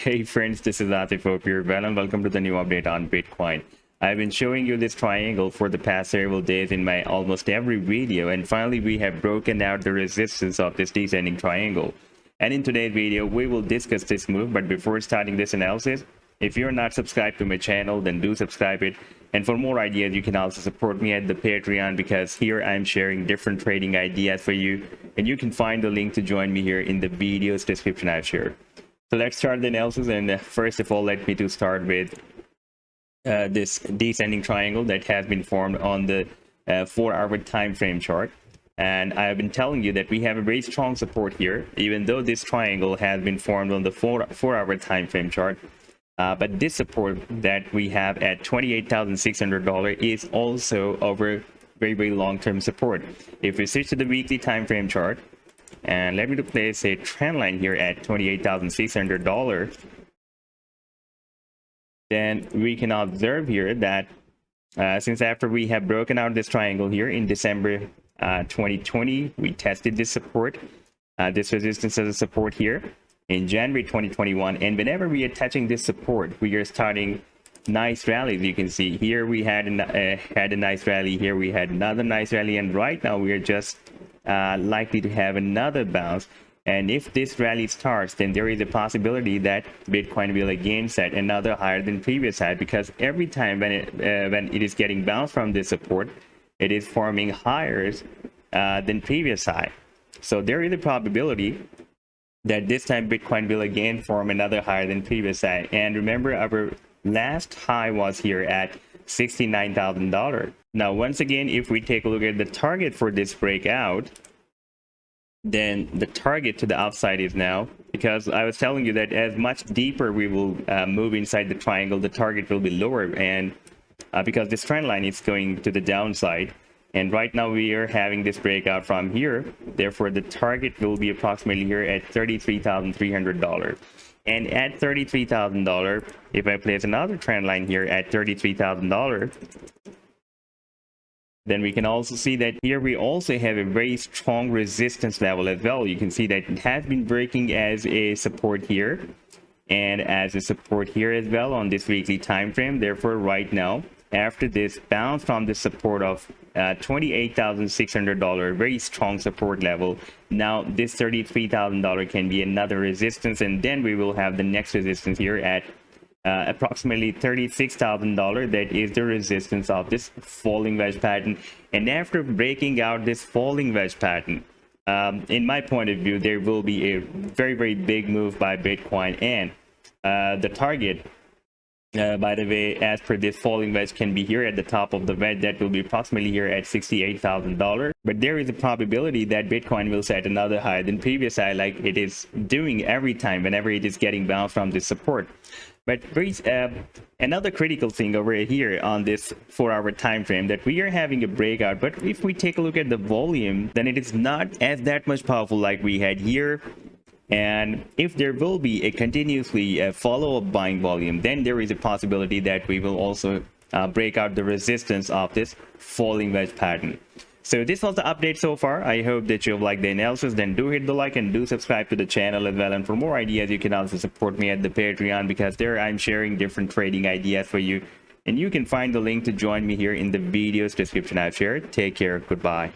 Hey friends, this is Atif. Hope you're well and welcome to the new update on Bitcoin. I've been showing you this triangle for the past several days in my almost every video, and finally we have broken out the resistance of this descending triangle. And in today's video, we will discuss this move. But before starting this analysis, if you're not subscribed to my channel, then do subscribe it. And for more ideas, you can also support me at the Patreon, because here I'm sharing different trading ideas for you. And you can find the link to join me here in the video's description I've shared. So let's start the analysis. And first of all, let me to start with this descending triangle that has been formed on the 4-hour time frame chart. And I have been telling you that we have a very strong support here, even though this triangle has been formed on the 4-hour time frame chart. But this support that we have at $28,600 is also over very long-term support. If we switch to the weekly time frame chart, and let me to place a trend line here at $28,600, then we can observe here that since after we have broken out this triangle here in December 2020, we tested this support, this resistance as a support here in January 2021, and whenever we are touching this support, we are starting nice rallies. You can see here we had a nice rally, here we had another nice rally, and right now we are just likely to have another bounce. And if this rally starts, then there is a possibility that Bitcoin will again set another higher than previous high, because every time when it is getting bounced from this support, it is forming higher than previous high. So there is a probability that this time Bitcoin will again form another higher than previous high. And remember, our last high was here at $69,000. Now, once again, if we take a look at the target for this breakout, then the target to the upside is now, because I was telling you that as much deeper we will move inside the triangle, the target will be lower. And because this trend line is going to the downside, and right now we are having this breakout from here, therefore the target will be approximately here at $33,300. And at $33,000, if I place another trend line here at $33,000, then we can also see that here we also have a very strong resistance level as well. You can see that it has been breaking as a support here and as a support here as well on this weekly time frame. Therefore, right now, after this bounce from the support of $28,600, very strong support level, now this $33,000 can be another resistance, and then we will have the next resistance here at approximately $36,000. That is the resistance of this falling wedge pattern. And after breaking out this falling wedge pattern, in my point of view, there will be a very big move by Bitcoin, and the target, by the way, as per this falling wedge, can be here at the top of the wedge. That will be approximately here at $68,000. But there is a probability that Bitcoin will set another higher than previous high, like it is doing every time whenever it is getting bounced from this support. But there is another critical thing over here on this 4-hour time frame, that we are having a breakout. But if we take a look at the volume, then it is not as that much powerful like we had here. And if there will be a continuously follow-up buying volume, then there is a possibility that we will also break out the resistance of this falling wedge pattern. So this was the update so far. I hope that you've liked the analysis. Then do hit the like and do subscribe to the channel as well. And for more ideas, you can also support me at the Patreon, because there I'm sharing different trading ideas for you. And you can find the link to join me here in the video's description I've shared. Take care. Goodbye.